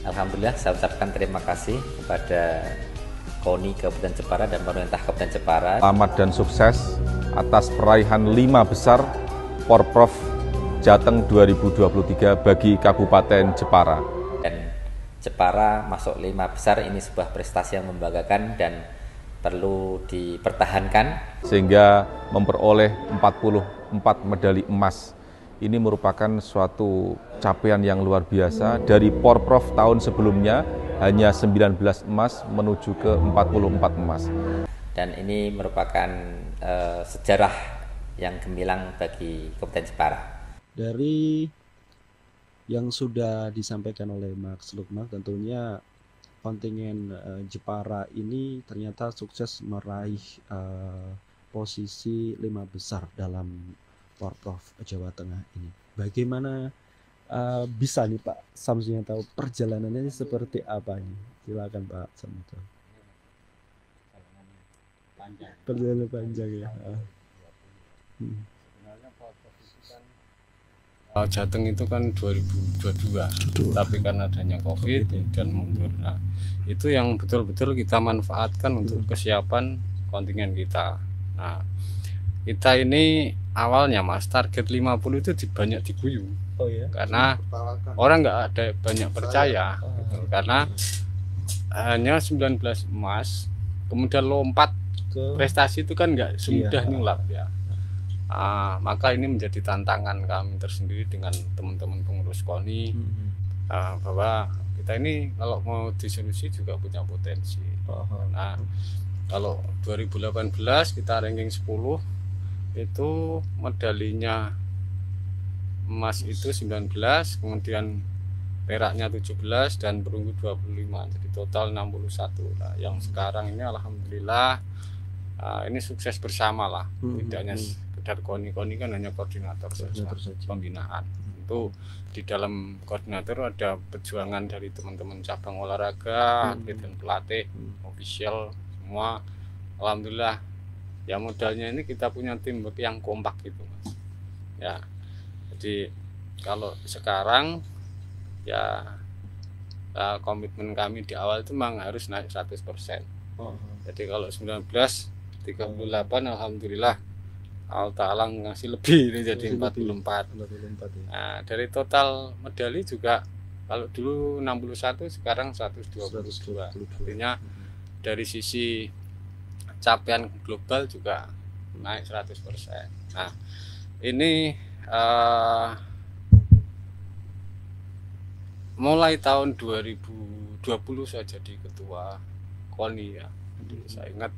Alhamdulillah saya ucapkan terima kasih kepada KONI Kabupaten Jepara dan pemerintah Kabupaten Jepara. Selamat dan sukses atas peraihan 5 besar Porprov Jateng 2023 bagi Kabupaten Jepara. Dan Jepara masuk 5 besar, ini sebuah prestasi yang membanggakan dan perlu dipertahankan. Sehingga memperoleh 44 medali emas. Ini merupakan suatu capaian yang luar biasa. Dari Porprov tahun sebelumnya hanya 19 emas menuju ke 44 emas. Dan ini merupakan sejarah yang gemilang bagi Kabupaten Jepara. Dari yang sudah disampaikan oleh Mas Lukman, tentunya kontingen Jepara ini ternyata sukses meraih posisi 5 besar dalam Porprov Jawa Tengah ini. Bagaimana bisa nih Pak Samsu yang tahu perjalanannya seperti apa ini? Silakan Pak Samsu. Perjalanan panjang ya. Jateng itu kan 2022, tapi karena adanya COVID dan mundur. Nah, itu yang betul-betul kita manfaatkan untuk kesiapan kontingen kita. Nah, kita ini awalnya Mas target 50 itu banyak diguyu. Oh ya. Karena orang nggak ada banyak percaya, gitu. Karena hanya 19 emas, kemudian lompat prestasi itu kan nggak semudah nyulap ya. Maka ini menjadi tantangan kami tersendiri dengan teman-teman pengurus KONI, bahwa kita ini kalau mau disolusi juga punya potensi. Nah, kalau 2018 kita ranking 10, itu medalinya emas itu 19, kemudian peraknya 17 dan perunggu 25, jadi total 61. Nah, yang sekarang ini alhamdulillah ini sukses bersama lah, tidak hanya sekedar KONI kan hanya koordinator saja pembinaan. Itu di dalam koordinator ada perjuangan dari teman-teman cabang olahraga, atlet dan pelatih, official semua. Alhamdulillah ya, modalnya ini kita punya tim yang kompak gitu Mas. Ya, jadi kalau sekarang ya komitmen kami di awal itu memang harus naik 100%. Jadi kalau 1938 alhamdulillah Allah Ta'ala ngasih lebih, ini jadi 44. Nah, dari total medali juga kalau dulu 61, sekarang 122. Artinya dari sisi capaian global juga naik 100%. Nah, ini mulai tahun 2020 saya jadi ketua KONI ya. Saya ingat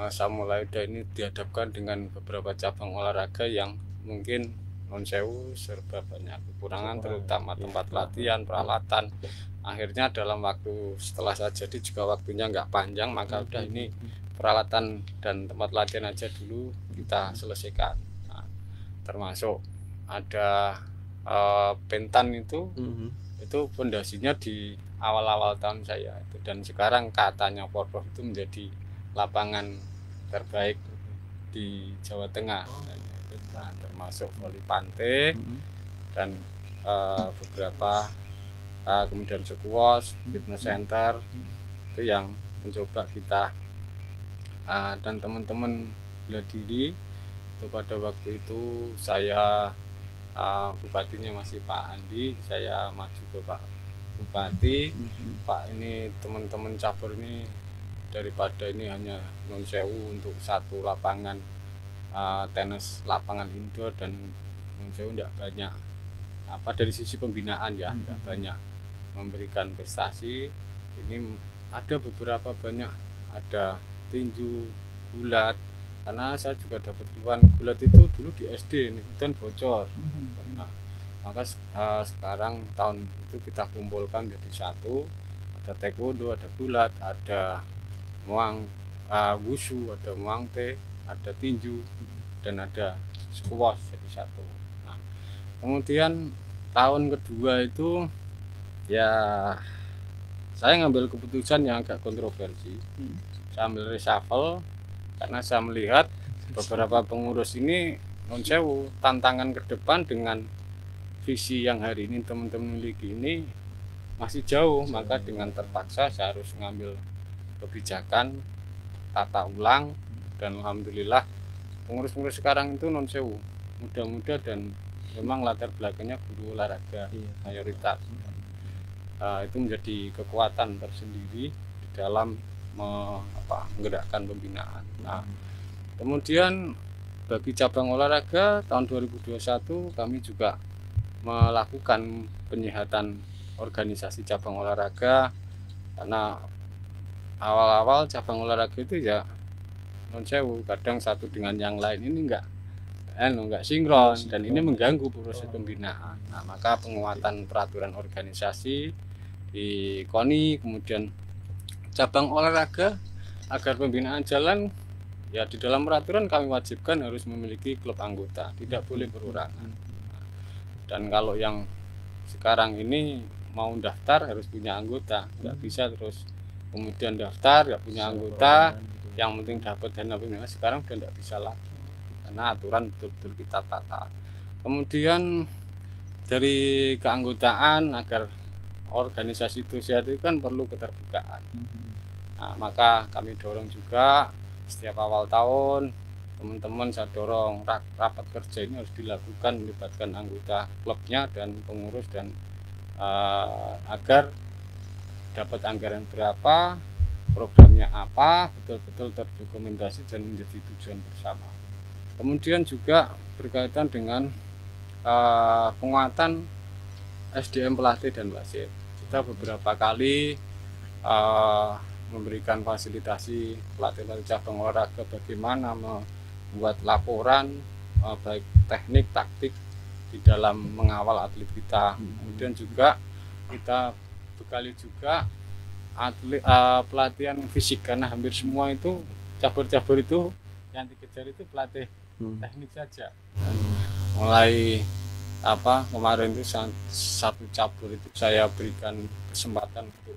saya mulai ini dihadapkan dengan beberapa cabang olahraga yang mungkin non sewu serba banyak kekurangan, terutama tempat latihan, peralatan. Akhirnya dalam waktu setelah saya jadi juga waktunya nggak panjang, maka udah ini peralatan dan tempat latihan aja dulu kita selesaikan. Nah, termasuk ada pentan itu fondasinya di awal-awal tahun saya itu, dan sekarang katanya Porprov itu menjadi lapangan terbaik di Jawa Tengah. Nah, termasuk voli pantai dan beberapa kemudian squash, fitness center itu yang mencoba kita dan teman-teman bela diri. Itu pada waktu itu saya bupatinya masih Pak Andi, saya maju ke Pak Bupati. Pak, ini teman-teman cabur ini daripada ini hanya non sewu untuk satu lapangan tenis, lapangan indoor, dan non sewu tidak banyak dari sisi pembinaan ya, tidak banyak memberikan prestasi. Ini ada beberapa banyak, ada tinju, gulat, karena saya juga dapat keluhan gulat itu dulu di SD ini dan bocor. Nah, maka sekarang tahun itu kita kumpulkan jadi satu, ada taekwondo, ada gulat, ada muang wushu, ada muang thai, ada tinju, dan ada squash jadi satu. Nah, kemudian tahun kedua itu ya saya ngambil keputusan yang agak kontroversi. Saya ambil reshuffle karena saya melihat beberapa pengurus ini non sewu tantangan ke depan dengan visi yang hari ini teman-teman miliki ini masih jauh, maka dengan terpaksa saya harus mengambil kebijakan tata ulang, dan alhamdulillah pengurus-pengurus sekarang itu non sewu, muda-muda dan memang latar belakangnya guru olahraga mayoritas. Itu menjadi kekuatan tersendiri di dalam menggerakkan pembinaan. Nah, kemudian bagi cabang olahraga tahun 2021 kami juga melakukan penyehatan organisasi cabang olahraga, karena awal-awal cabang olahraga itu ya non sewu, kadang satu dengan yang lain ini enggak sinkron, dan ini mengganggu proses pembinaan. Nah, maka penguatan peraturan organisasi di KONI, kemudian cabang olahraga agar pembinaan jalan, ya di dalam peraturan kami wajibkan harus memiliki klub anggota, tidak boleh perorangan. Dan kalau yang sekarang ini mau daftar harus punya anggota, nggak bisa terus kemudian daftar nggak punya anggota, yang penting dapat dana pembinaan. Sekarang udah nggak bisa lagi, karena aturan betul-betul kita tata. Kemudian dari keanggotaan, agar organisasi itu sehat itu kan perlu keterbukaan. Nah, maka kami dorong juga setiap awal tahun, teman-teman saya dorong rapat kerja ini harus dilakukan melibatkan anggota klubnya dan pengurus, dan agar dapat anggaran berapa, programnya apa, betul-betul terdokumentasi dan menjadi tujuan bersama. Kemudian juga berkaitan dengan penguatan SDM pelatih dan wasit. Kita beberapa kali memberikan fasilitasi pelatih cabang olahraga bagaimana membuat laporan baik teknik, taktik di dalam mengawal atlet kita. Kemudian juga kita bekali juga atlet pelatihan fisik, karena hampir semua itu cabur-cabur itu yang dikejar itu pelatih teknik saja. Dan mulai kemarin itu satu cabur itu saya berikan kesempatan untuk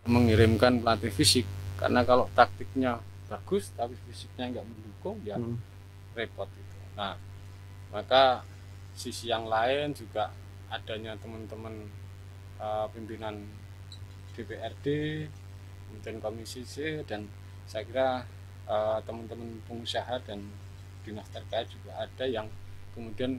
mengirimkan pelatih fisik, karena kalau taktiknya bagus tapi fisiknya nggak mendukung ya repot itu. Nah, maka sisi yang lain juga adanya teman-teman pimpinan DPRD, kemudian Komisi C, dan saya kira teman-teman pengusaha dan dinas terkait juga ada yang kemudian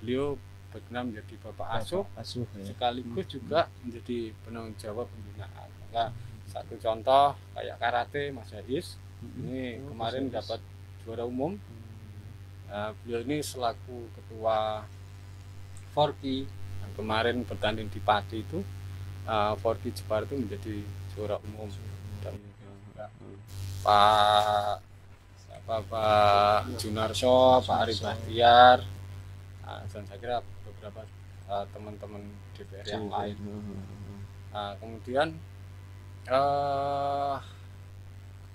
beliau berkenan menjadi Bapak Asuh ya. Sekaligus juga menjadi penanggung jawab pembinaan. Maka satu contoh kayak karate Mas Haris ini kemarin dapat juara umum. Beliau ini selaku ketua Forki yang kemarin bertanding di Pati itu, Forki Jepara itu menjadi juara umum. Dan Pak Junarso, Pak Arif Bahtiar, dan saya kira beberapa teman-teman DPR yang lain. Kemudian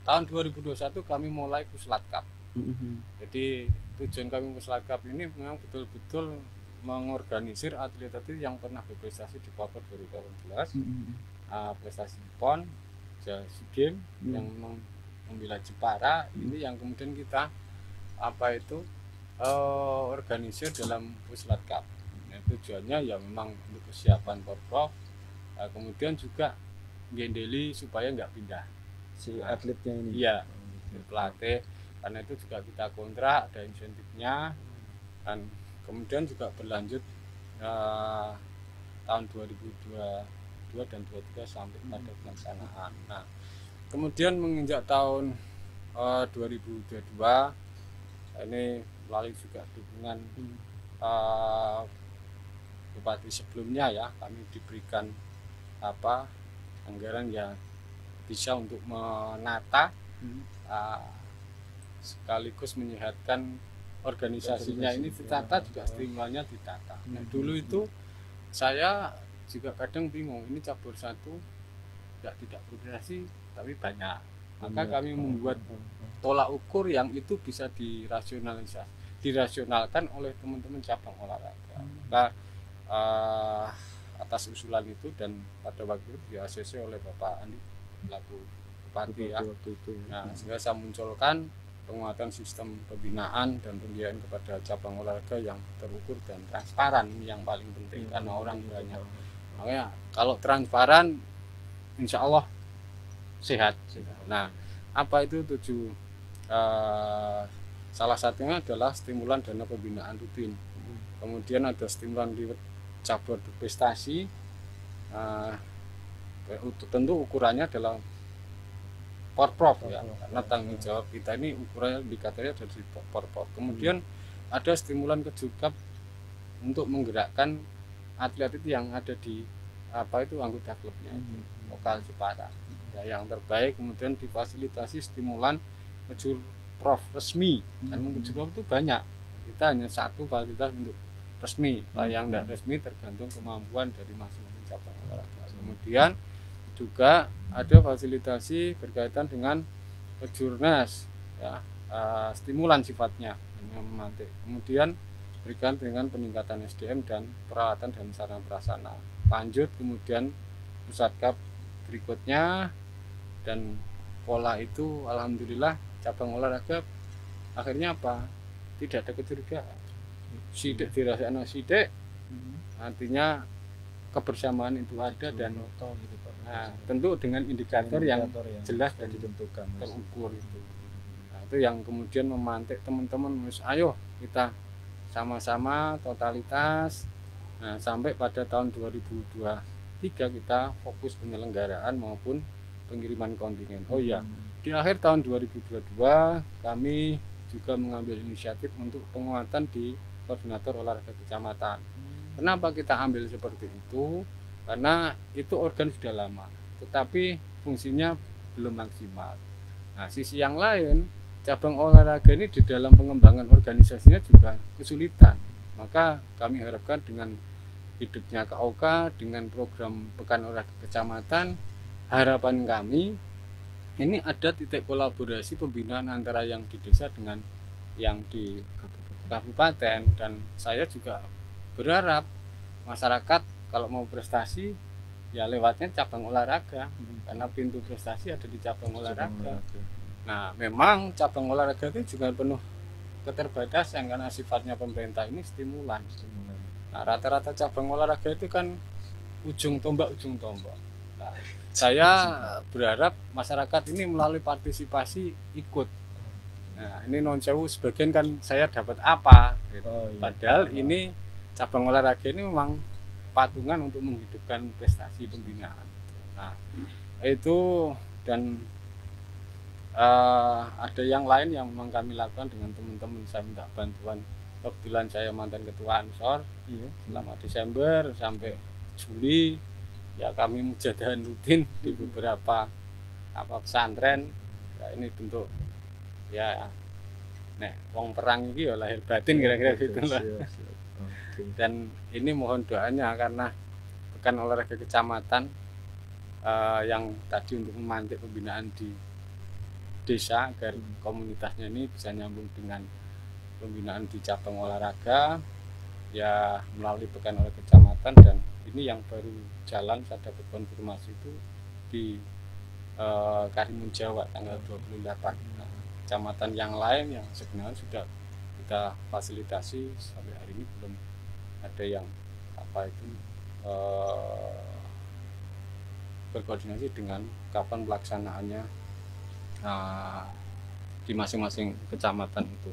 tahun 2021 kami mulai Puslat Cup. Jadi tujuan kami Puslat Cup ini memang betul-betul mengorganisir atlet-atlet yang pernah berprestasi di Papua 2018, prestasi PON, SEA Games yang membela Jepara, ini yang kemudian kita organisir dalam Puslat Cup. Nah, tujuannya ya memang untuk kesiapan Porprov, kemudian juga gendeli supaya nggak pindah si atletnya ini. Iya, pelatih, karena itu juga kita kontrak, ada insentifnya, dan kemudian juga berlanjut tahun 2022 dan 2023 sampai pada pelaksanaan. Nah, kemudian menginjak tahun 2022 ini melalui juga dukungan bupati sebelumnya ya, kami diberikan anggaran yang bisa untuk menata sekaligus menyehatkan organisasinya ini, ditata juga stimulnya ditata. Nah, dulu itu saya juga kadang bingung, ini cabur satu tidak berprestasi tapi banyak, maka kami membuat tolak ukur yang itu bisa dirasionalkan oleh teman-teman cabang olahraga. Maka atas usulan itu dan pada waktu itu di ACC oleh Bapak Andi laku bupati ya. Nah, sehingga saya munculkan penguatan sistem pembinaan dan pembiayaan kepada cabang olahraga yang terukur dan transparan, yang paling penting karena orang banyak Makanya kalau transparan insya Allah sehat. Nah, apa itu salah satunya adalah stimulan dana pembinaan rutin. Kemudian ada stimulan di cabur berprestasi. Tentu ukurannya adalah porprov ya, karena tanggung jawab kita ini ukurannya indikatornya dari porprov. Kemudian ada stimulan kejurkap untuk menggerakkan atlet itu yang ada di anggota klubnya lokal Jepara. Ya, yang terbaik kemudian difasilitasi stimulan kejur prof resmi. Karena kejur itu banyak. Kita hanya satu fasilitas untuk resmi. Yang tidak resmi tergantung kemampuan dari masing-masing cabang olahraga. Kemudian juga ada fasilitasi berkaitan dengan kejurnas ya, stimulan sifatnya memantik. Kemudian berikan dengan peningkatan SDM dan peralatan dan sarana prasarana. Lanjut kemudian pusat cup berikutnya, dan pola itu alhamdulillah cabang olahraga akhirnya apa? Tidak ada kecurigaan. Sidik dirasakan sidik, artinya kebersamaan itu ada dan tentu dengan indikator yang jelas dan ditentukan, terukur itu. Nah, itu yang kemudian memantik teman-teman, ayo kita sama-sama totalitas. Nah, sampai pada tahun 2023 kita fokus penyelenggaraan maupun pengiriman kontingen. Oh iya, di akhir tahun 2022 kami juga mengambil inisiatif untuk penguatan di koordinator olahraga kecamatan. Kenapa kita ambil seperti itu? Karena itu organ sudah lama, tetapi fungsinya belum maksimal. Nah, sisi yang lain, cabang olahraga ini di dalam pengembangan organisasinya juga kesulitan. Maka kami harapkan dengan hidupnya KOK, dengan program Pekan Olahraga Kecamatan, harapan kami ini ada titik kolaborasi pembinaan antara yang di desa dengan yang di kabupaten. Dan saya juga berharap masyarakat kalau mau prestasi ya lewatnya cabang olahraga, karena pintu prestasi ada di cabang olahraga. Nah, memang cabang olahraga itu juga penuh keterbatasan karena sifatnya pemerintah ini stimulan. Nah, rata-rata cabang olahraga itu kan ujung tombak. Nah, saya berharap masyarakat ini melalui partisipasi ikut. Nah, ini non sewu sebagian kan saya dapat apa gitu. Padahal ini cabang olahraga ini memang patungan untuk menghidupkan prestasi pembinaan. Nah, itu dan ada yang lain yang memang kami lakukan dengan teman-teman. Saya minta bantuan, kebetulan saya mantan ketua Ansor selama Desember sampai Juli ya kami mujadahan rutin di beberapa pesantren ya, ini bentuk ya wong perang ini ya lahir batin kira-kira gitu lah. Dan ini mohon doanya karena Pekan Olahraga Kecamatan yang tadi untuk memantik pembinaan di desa agar komunitasnya ini bisa nyambung dengan pembinaan di cabang olahraga ya melalui Pekan Olahraga Kecamatan. Dan ini yang baru jalan saya dapat konfirmasi itu di Karimun Jawa tanggal 28. Nah, kecamatan yang lain yang sebenarnya sudah kita fasilitasi sampai hari ini belum ada yang berkoordinasi dengan kapan pelaksanaannya di masing-masing kecamatan itu.